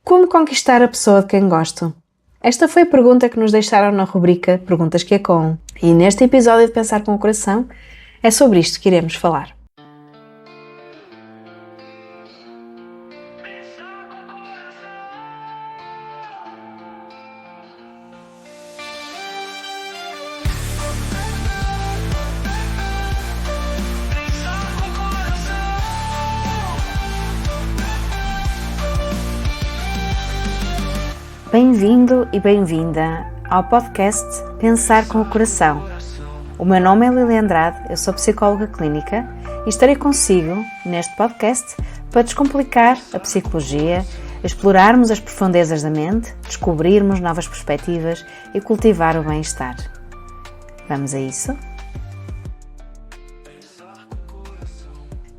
Como conquistar a pessoa de quem gosto? Esta foi a pergunta que nos deixaram na rubrica Perguntas que Ecoam. E neste episódio de Pensar com o Coração, é sobre isto que iremos falar. Bem-vindo e bem-vinda ao podcast Pensar com o Coração. O meu nome é Lili Andrade, eu sou psicóloga clínica e estarei consigo neste podcast para descomplicar a psicologia, explorarmos as profundezas da mente, descobrirmos novas perspectivas e cultivar o bem-estar. Vamos a isso?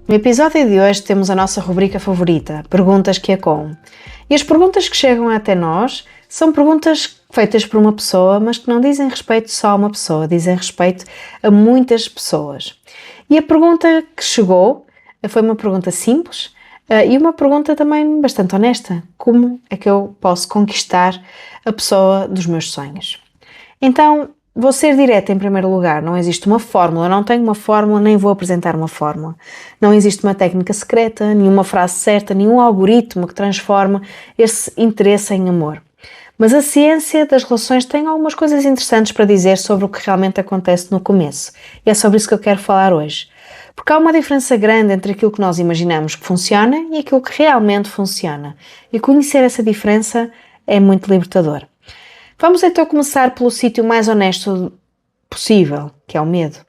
No episódio de hoje temos a nossa rubrica favorita, Perguntas que Ecoam. E as perguntas que chegam até nós são perguntas feitas por uma pessoa, mas que não dizem respeito só a uma pessoa, dizem respeito a muitas pessoas. E a pergunta que chegou foi uma pergunta simples e uma pergunta também bastante honesta. Como é que eu posso conquistar a pessoa dos meus sonhos? Então, vou ser direta em primeiro lugar, não existe uma fórmula, não tenho uma fórmula, nem vou apresentar uma fórmula. Não existe uma técnica secreta, nenhuma frase certa, nenhum algoritmo que transforme esse interesse em amor. Mas a ciência das relações tem algumas coisas interessantes para dizer sobre o que realmente acontece no começo. E é sobre isso que eu quero falar hoje. Porque há uma diferença grande entre aquilo que nós imaginamos que funciona e aquilo que realmente funciona. E conhecer essa diferença é muito libertador. Vamos então começar pelo sítio mais honesto possível, que é o medo.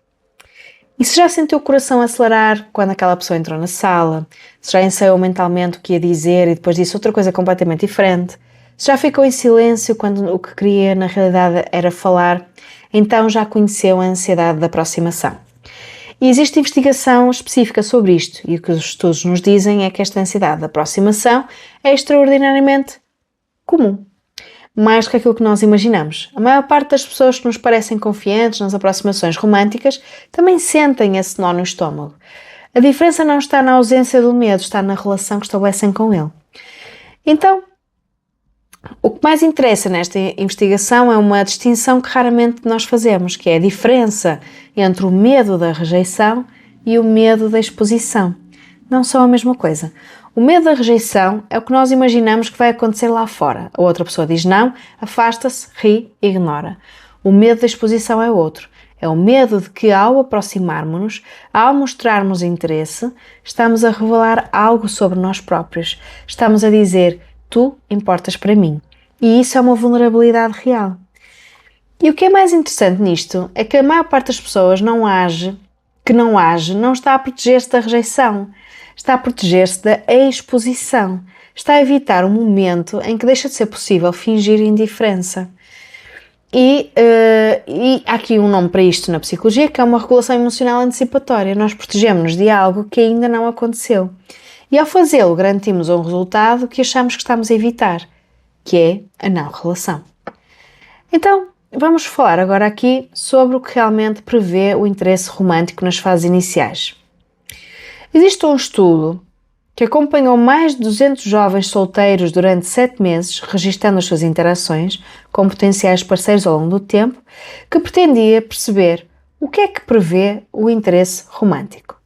E se já sentiu o coração acelerar quando aquela pessoa entrou na sala? Se já ensaiou mentalmente o que ia dizer e depois disse outra coisa completamente diferente? Se já ficou em silêncio quando o que queria na realidade era falar? Então já conheceu a ansiedade da aproximação. E existe investigação específica sobre isto e o que os estudos nos dizem é que esta ansiedade da aproximação é extraordinariamente comum. Mais do que aquilo que nós imaginamos. A maior parte das pessoas que nos parecem confiantes nas aproximações românticas também sentem esse nó no estômago. A diferença não está na ausência do medo, está na relação que estabelecem com ele. Então, o que mais interessa nesta investigação é uma distinção que raramente nós fazemos, que é a diferença entre o medo da rejeição e o medo da exposição. Não são a mesma coisa. O medo da rejeição é o que nós imaginamos que vai acontecer lá fora. A outra pessoa diz não, afasta-se, ri e ignora. O medo da exposição é outro. É o medo de que ao aproximarmos-nos, ao mostrarmos interesse, estamos a revelar algo sobre nós próprios. Estamos a dizer, tu importas para mim. E isso é uma vulnerabilidade real. E o que é mais interessante nisto é que a maior parte das pessoas não está a proteger-se da rejeição. Está a proteger-se da exposição. Está a evitar um momento em que deixa de ser possível fingir indiferença. E há aqui um nome para isto na psicologia, que é uma regulação emocional antecipatória. Nós protegemos-nos de algo que ainda não aconteceu. E ao fazê-lo, garantimos um resultado que achamos que estamos a evitar, que é a não relação. Então, vamos falar agora aqui sobre o que realmente prevê o interesse romântico nas fases iniciais. Existe um estudo que acompanhou mais de 200 jovens solteiros durante 7 meses, registando as suas interações com potenciais parceiros ao longo do tempo, que pretendia perceber o que é que prevê o interesse romântico.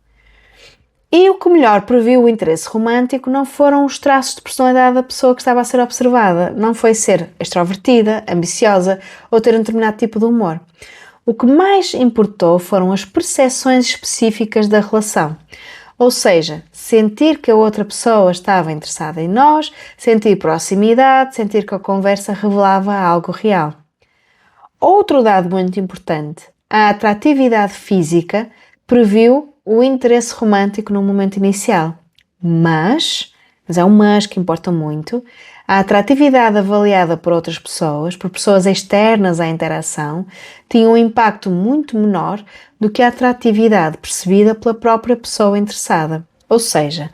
E o que melhor previu o interesse romântico não foram os traços de personalidade da pessoa que estava a ser observada, não foi ser extrovertida, ambiciosa ou ter um determinado tipo de humor. O que mais importou foram as percepções específicas da relação. Ou seja, sentir que a outra pessoa estava interessada em nós, sentir proximidade, sentir que a conversa revelava algo real. Outro dado muito importante, a atratividade física previu o interesse romântico no momento inicial. Mas é um mas que importa muito, a atratividade avaliada por outras pessoas, por pessoas externas à interação, tinha um impacto muito menor do que a atratividade percebida pela própria pessoa interessada. Ou seja,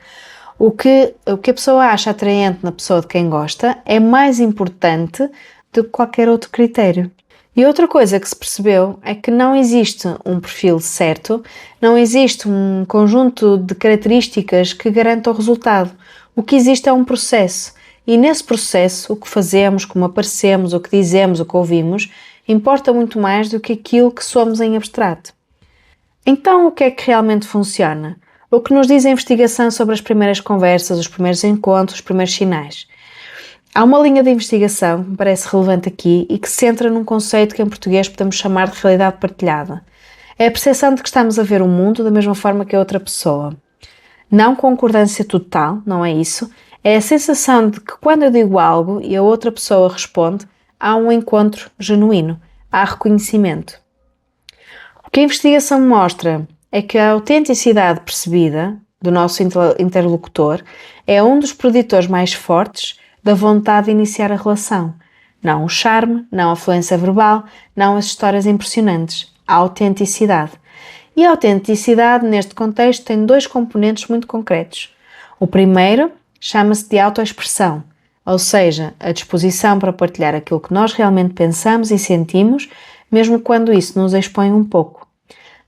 o que a pessoa acha atraente na pessoa de quem gosta é mais importante do que qualquer outro critério. E outra coisa que se percebeu é que não existe um perfil certo, não existe um conjunto de características que garanta o resultado. O que existe é um processo E nesse processo, o que fazemos, como aparecemos, o que dizemos, o que ouvimos, importa muito mais do que aquilo que somos em abstrato. Então, o que é que realmente funciona? O que nos diz a investigação sobre as primeiras conversas, os primeiros encontros, os primeiros sinais? Há uma linha de investigação que me parece relevante aqui e que se centra num conceito que em português podemos chamar de realidade partilhada. É a percepção de que estamos a ver o mundo da mesma forma que a outra pessoa. Não concordância total, não é isso. É a sensação de que quando eu digo algo e a outra pessoa responde, há um encontro genuíno, há reconhecimento. O que a investigação mostra é que a autenticidade percebida do nosso interlocutor é um dos preditores mais fortes da vontade de iniciar a relação. Não o charme, não a fluência verbal, não as histórias impressionantes, a autenticidade. E a autenticidade, neste contexto, tem dois componentes muito concretos. O primeiro chama-se de autoexpressão, ou seja, a disposição para partilhar aquilo que nós realmente pensamos e sentimos, mesmo quando isso nos expõe um pouco.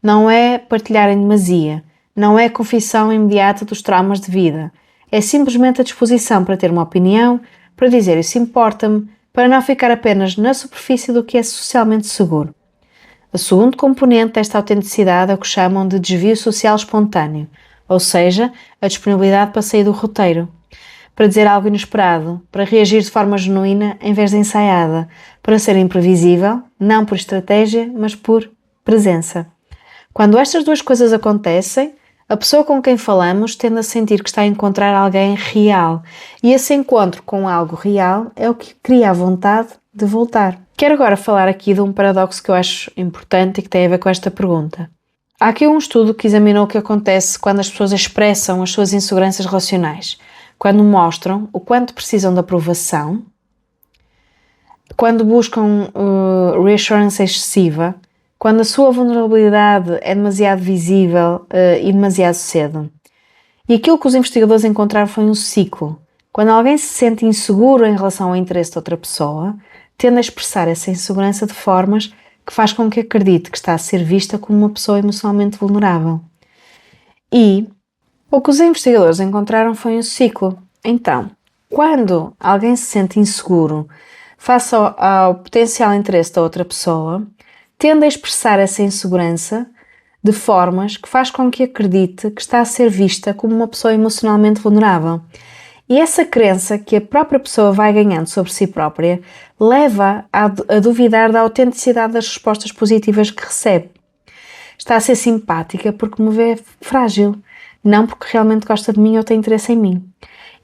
Não é partilhar em demasia, não é confissão imediata dos traumas de vida, é simplesmente a disposição para ter uma opinião, para dizer isso importa-me, para não ficar apenas na superfície do que é socialmente seguro. O segundo componente desta autenticidade é o que chamam de desvio social espontâneo, ou seja, a disponibilidade para sair do roteiro, para dizer algo inesperado, para reagir de forma genuína em vez de ensaiada, para ser imprevisível, não por estratégia, mas por presença. Quando estas duas coisas acontecem, a pessoa com quem falamos tende a sentir que está a encontrar alguém real, e esse encontro com algo real é o que cria a vontade de voltar. Quero agora falar aqui de um paradoxo que eu acho importante e que tem a ver com esta pergunta. Há aqui um estudo que examinou o que acontece quando as pessoas expressam as suas inseguranças relacionais, quando mostram o quanto precisam de aprovação, quando buscam reassurance excessiva, quando a sua vulnerabilidade é demasiado visível e demasiado cedo. E aquilo que os investigadores encontraram foi um ciclo. Quando alguém se sente inseguro em relação ao interesse de outra pessoa, tende a expressar essa insegurança de formas que faz com que acredite que está a ser vista como uma pessoa emocionalmente vulnerável. E o que os investigadores encontraram foi um ciclo. Então, quando alguém se sente inseguro face ao potencial interesse da outra pessoa, tende a expressar essa insegurança de formas que faz com que acredite que está a ser vista como uma pessoa emocionalmente vulnerável. E essa crença que a própria pessoa vai ganhando sobre si própria leva a duvidar da autenticidade das respostas positivas que recebe. Está a ser simpática porque me vê frágil, não porque realmente gosta de mim ou tem interesse em mim.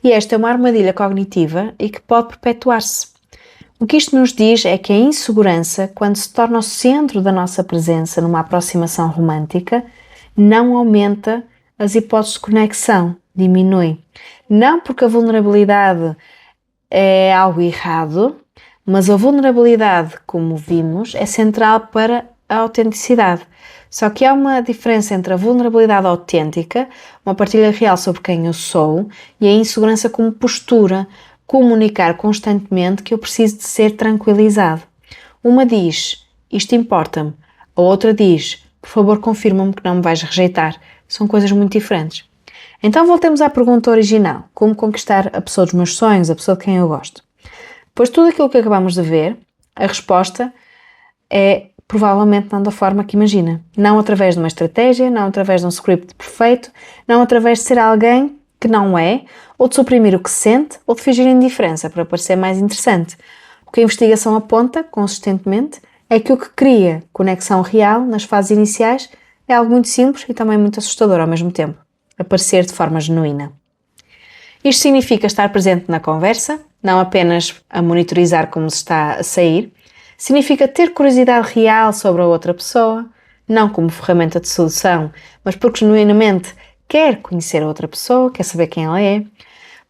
E esta é uma armadilha cognitiva e que pode perpetuar-se. O que isto nos diz é que a insegurança, quando se torna o centro da nossa presença numa aproximação romântica, não aumenta as hipóteses de conexão, diminui. Não porque a vulnerabilidade é algo errado, mas a vulnerabilidade, como vimos, é central para a autenticidade. Só que há uma diferença entre a vulnerabilidade autêntica, uma partilha real sobre quem eu sou, e a insegurança como postura, comunicar constantemente que eu preciso de ser tranquilizado. Uma diz, isto importa-me, a outra diz, por favor confirma-me que não me vais rejeitar. São coisas muito diferentes. Então voltemos à pergunta original, como conquistar a pessoa dos meus sonhos, a pessoa de quem eu gosto. Pois tudo aquilo que acabamos de ver, a resposta é provavelmente não da forma que imagina. Não através de uma estratégia, não através de um script perfeito, não através de ser alguém que não é, ou de suprimir o que sente, ou de fingir indiferença para parecer mais interessante. O que a investigação aponta, consistentemente, é que o que cria conexão real nas fases iniciais é algo muito simples e também muito assustador ao mesmo tempo. Aparecer de forma genuína. Isto significa estar presente na conversa, não apenas a monitorizar como se está a sair. Significa ter curiosidade real sobre a outra pessoa, não como ferramenta de sedução, mas porque genuinamente quer conhecer a outra pessoa, quer saber quem ela é.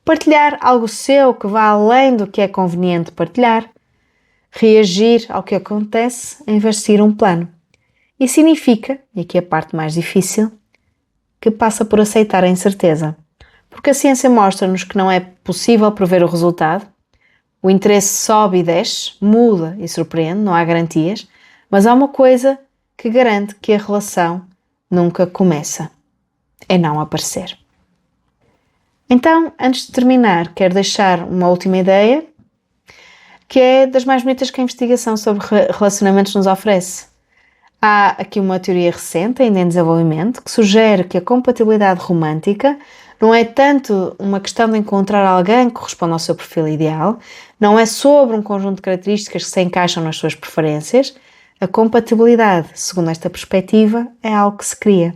Partilhar algo seu que vá além do que é conveniente partilhar. Reagir ao que acontece em vez de seguir um plano. E significa, e aqui é a parte mais difícil, que passa por aceitar a incerteza. Porque a ciência mostra-nos que não é possível prever o resultado. O interesse sobe e desce, muda e surpreende, não há garantias, mas há uma coisa que garante que a relação nunca começa. É não aparecer. Então, antes de terminar, quero deixar uma última ideia, que é das mais bonitas que a investigação sobre relacionamentos nos oferece. Há aqui uma teoria recente, ainda em desenvolvimento, que sugere que a compatibilidade romântica não é tanto uma questão de encontrar alguém que corresponda ao seu perfil ideal, não é sobre um conjunto de características que se encaixam nas suas preferências. A compatibilidade, segundo esta perspectiva, é algo que se cria.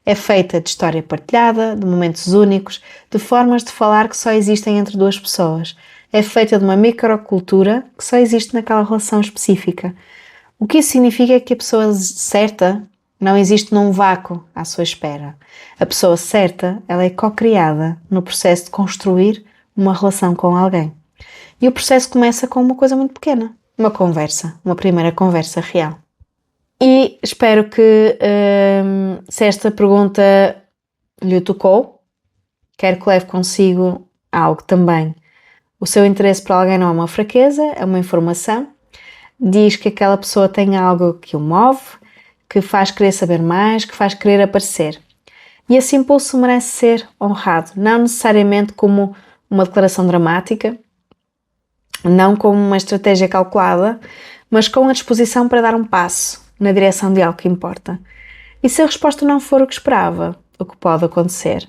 É feita de história partilhada, de momentos únicos, de formas de falar que só existem entre duas pessoas. É feita de uma microcultura que só existe naquela relação específica. O que isso significa é que a pessoa certa não existe num vácuo à sua espera. A pessoa certa, ela é co-criada no processo de construir uma relação com alguém. E o processo começa com uma coisa muito pequena, uma conversa, uma primeira conversa real. E espero que, se esta pergunta lhe tocou, quero que leve consigo algo também. O seu interesse por alguém não é uma fraqueza, é uma informação. Diz que aquela pessoa tem algo que o move, que faz querer saber mais, que faz querer aparecer. E esse impulso merece ser honrado, não necessariamente como uma declaração dramática, não como uma estratégia calculada, mas com a disposição para dar um passo na direção de algo que importa. E se a resposta não for o que esperava, o que pode acontecer?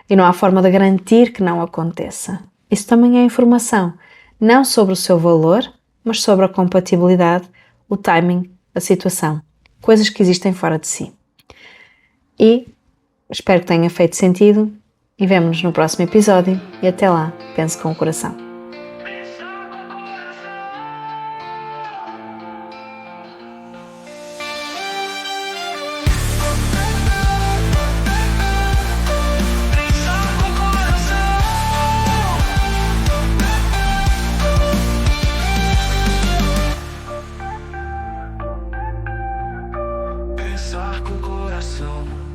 E não há forma de garantir que não aconteça. Isso também é informação, não sobre o seu valor, mas sobre a compatibilidade, o timing, a situação. Coisas que existem fora de si. E espero que tenha feito sentido e vemo-nos no próximo episódio. E até lá, pense com o coração. Pensar com o coração.